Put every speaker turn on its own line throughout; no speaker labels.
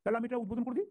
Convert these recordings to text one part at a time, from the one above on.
তাহলে আমি এটা উদ্বোধন করে দিই।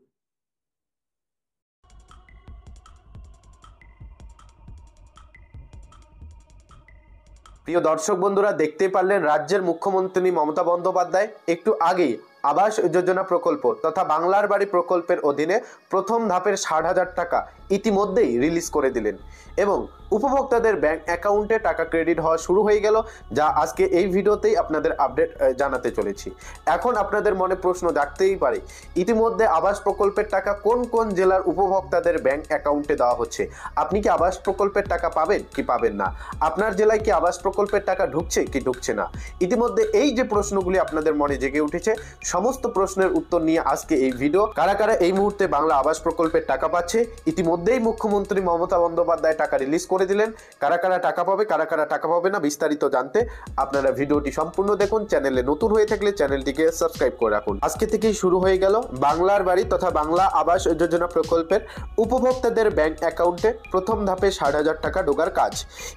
প্রিয় দর্শক বন্ধুরা, দেখতেই পারলেন রাজ্যের মুখ্যমন্ত্রী মমতা বন্দ্যোপাধ্যায় একটু আগেই আবাস যোজনা প্রকল্প তথা বাংলার বাড়ি প্রকল্পের অধীনে প্রথম ধাপের 60,000 টাকা ইতিমধ্যেই রিলিজ করে দিলেন এবং উপভোক্তাদের ব্যাংক অ্যাকাউন্টে টাকা ক্রেডিট হওয়া শুরু হয়ে গেল, যা আজকে এই ভিডিওতেই আপনাদের আপডেট জানাতে চলেছি। এখন আপনাদের মনে প্রশ্ন জাগতেই পারে, ইতিমধ্যে আবাস প্রকল্পের টাকা কোন কোন জেলার উপভোক্তাদের ব্যাংক অ্যাকাউন্টে দেওয়া হচ্ছে। আপনি কি আবাস প্রকল্পের টাকা পাবেন কি পাবেন না? আপনার জেলায় কি আবাস প্রকল্পের টাকা ঢুকছে কি ঢুকছে না? ইতিমধ্যে এই যে প্রশ্নগুলি আপনাদের মনে জেগে উঠেছে, সমস্ত প্রশ্নের উত্তর নিয়ে আজকে এই ভিডিও। কারা কারা এই মুহূর্তে বাংলা আবাস প্রকল্পের টাকা পাচ্ছে, ইতিমধ্যেই মুখ্যমন্ত্রী মমতা বন্দ্যোপাধ্যায় টাকা রিলিজ করে দিলেন, কারা কারা টাকা পাবে কারা কারা টাকা পাবে না, বিস্তারিত জানতে আপনারা ভিডিওটি সম্পূর্ণ দেখুন। চ্যানেলে নতুন হয়ে থাকলে চ্যানেলটিকে সাবস্ক্রাইব করে রাখুন। আজকে থেকেই শুরু হয়ে গেল বাংলার বাড়ি তথা বাংলা আবাস যোজনা প্রকল্পের উপভোক্তাদের ব্যাংক অ্যাকাউন্টে প্রথম ধাপে 60,000 টাকা ঢোকার কাজ।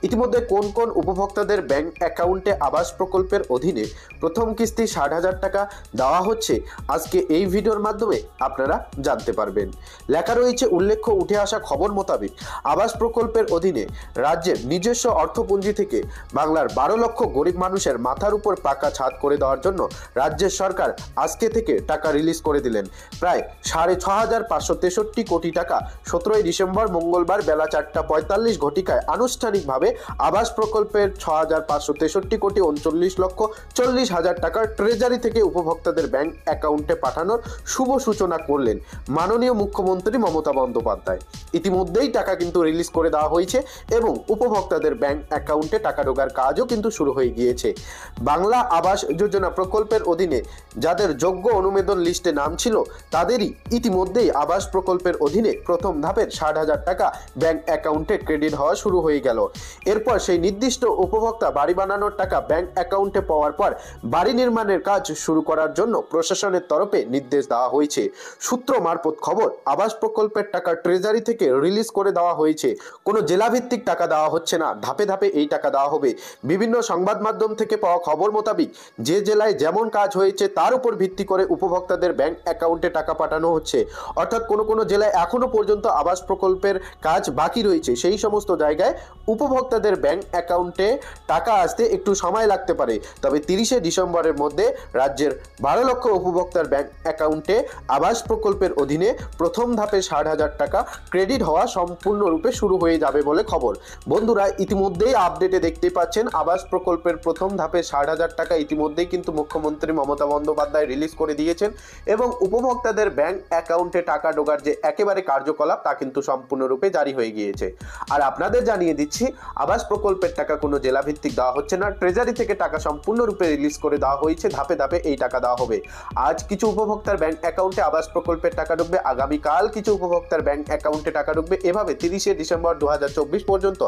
ইতিমধ্যে কোন কোন উপভোক্তাদের ব্যাংক অ্যাকাউন্টে আবাস প্রকল্পের অধীনে প্রথম কিস্তি 60,000 টাকা দেওয়া হচ্ছে, আজকে এই ভিডিওর মাধ্যমে আপনারা জানতে পারবেন। লেখা রয়েছে, উল্লেখ্য উঠে আসা খবর মোতাবেক আবাস প্রকল্পের অধীনে রাজ্যের নিজস্ব অর্থপুঞ্জি থেকে বাংলার 12 লক্ষ গরিব মানুষের মাথার উপর পাকা ছাদ করে দেওয়ার জন্য রাজ্যের সরকার আজকে থেকে টাকা রিলিজ করে দিলেন। প্রায় 6,563 কোটি টাকা 17 ডিসেম্বর মঙ্গলবার বেলা 4:45 ঘটিকায় আনুষ্ঠানিকভাবে আবাস প্রকল্পের 6,563 কোটি 39,40,000 টাকার ট্রেজারি থেকে উপভোক্তাদের ব্যাংক অ্যাকাউন্টে পাঠানোর শুভ সূচনা করলেন মাননীয় মুখ্যমন্ত্রী মমতা বন্দ্যোপাধ্যায়। ইতিমধ্যেই টাকা কিন্তু রিলিজ করে দেওয়া হয়েছে এবং উপভোক্তাদের ব্যাংক অ্যাকাউন্টে টাকা ঢোকার কাজও কিন্তু শুরু হয়ে গিয়েছে। বাংলা আবাস যোজনা প্রকল্পের অধীনে যাদের যোগ্য অনুমোদন লিস্টে নাম ছিল, তাদেরই ইতিমধ্যেই আবাস প্রকল্পের অধীনে প্রথম ধাপের 60,000 টাকা ব্যাংক অ্যাকাউন্টে ক্রেডিট হওয়া শুরু হয়ে গেল। এরপর সেই নির্দিষ্ট উপভোক্তা বাড়ি বানানোর টাকা ব্যাংক অ্যাকাউন্টে পাওয়ার পর বাড়ি নির্মাণের কাজ শুরু করার জন্য প্রশাসনের তরফে নির্দেশ দেওয়া হয়েছে। সূত্র মারফত খবর, আবাস প্রকল্পের টাকা ট্রেজারি থেকে রিলিজ করে দেওয়া হয়েছে। কোনো জেলাভিত্তিক টাকা দেওয়া হচ্ছে না, ধাপে ধাপে এই টাকা দেওয়া হবে। বিভিন্ন সংবাদ মাধ্যম থেকে পাওয়া খবর মোতাবেক যে জেলায় যেমন কাজ হয়েছে তার উপর ভিত্তি করে উপভোক্তাদের ব্যাংক অ্যাকাউন্টে টাকা পাঠানো হচ্ছে। অর্থাৎ কোনো কোনো জেলায় এখনো পর্যন্ত আবাস প্রকল্পের কাজ বাকি রয়েছে, সেই সমস্ত জায়গায় উপভোক্তাদের ব্যাংক অ্যাকাউন্টে টাকা আসতে একটু সময় লাগতে পারে। তবে 30শে ডিসেম্বরের মধ্যে রাজ্যের 12 লক্ষ উপভোক্তার ব্যাংক অ্যাকাউন্টে আবাস প্রকল্পের অধীনে প্রথম ধাপে 60,000 টাকা ক্রেডিট হওয়া সম্পূর্ণরূপে শুরু হয়ে যাবে বলে খবর। বন্ধুরা, ইতিমধ্যেই আপডেটে দেখতেই পাচ্ছেন আবাস প্রকল্পের প্রথম ধাপে 60,000 টাকা ইতিমধ্যেই কিন্তু মুখ্যমন্ত্রী মমতা বন্দ্যোপাধ্যায় রিলিজ করে দিয়েছেন এবং উপভোক্তাদের ব্যাংক অ্যাকাউন্টে টাকা ঢোকার যে একেবারে কার্যকলাপ তা কিন্তু সম্পূর্ণরূপে জারি হয়ে গিয়েছে। আর আপনাদের জানিয়ে দিচ্ছি, আবাস প্রকল্পের টাকা কোনো জেলা ভিত্তিক দেওয়া হচ্ছে না, ট্রেজারি থেকে টাকা সম্পূর্ণরূপে রিলিজ করে দেওয়া হয়েছে। ধাপে ধাপে এই টাকা দেওয়া হবে। আজ কিছু উপভোক্তার ব্যাংক অ্যাকাউন্টে আবাস প্রকল্পের টাকা ঢুকবে, আগামীকাল কিছু উপভোক্তার ব্যাংক অ্যাকাউন্টে টাকা ঢুকবে। এভাবে 30শে ডিসেম্বর 2024 পর্যন্ত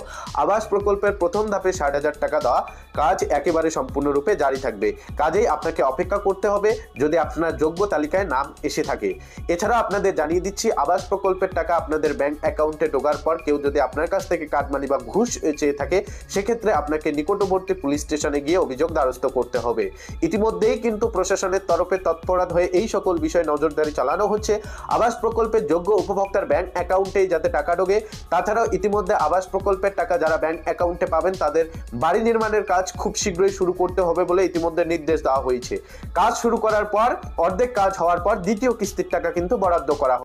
আবাস প্রকল্পের প্রথম ধাপে 60,000 টাকা দেওয়া কাজ একেবারে সম্পূর্ণরূপে জারি থাকবে। কাজেই আপনাকে অপেক্ষা করতে হবে যদি আপনার যোগ্য তালিকায় নাম এসে থাকে। এছাড়া আপনাদের জানিয়ে দিচ্ছি, আবাস প্রকল্পের টাকা আপনাদের ব্যাংক অ্যাকাউন্টে ঢোকার পর কেউ যদি আপনার কাছ থেকে কাটমানি বা ঘুষ চেয়ে থাকে, সেক্ষেত্রে আপনাকে নিকটবর্তী পুলিশ স্টেশনে গিয়ে অভিযোগ দ্বারস্থ করতে হবে। ইতিমধ্যেই কিন্তু প্রশাসনের তরফে তৎপরতা হয়ে এই সকল বিষয়ে নজরদারি চালানো হচ্ছে। আবাস প্রকল্পের যোগ্য উপভোক্তার ব্যাংক অ্যাকাউন্টে যাতে টাকা ঢোকে। তাছাড়াও ইতিমধ্যে আবাস প্রকল্পের টাকা যারা ব্যাংক অ্যাকাউন্টে পাবেন, তাদের বাড়ি নির্মাণের কাজ খুব শীঘ্রই শুরু করতে হবে বলে ইতিমধ্যে নির্দেশ দেওয়া হয়েছে। কাজ শুরু করার পর অর্ধেক কাজ হওয়ার পর দ্বিতীয় কিস্তির টাকা কিন্তু বরাদ্দ করা হবে।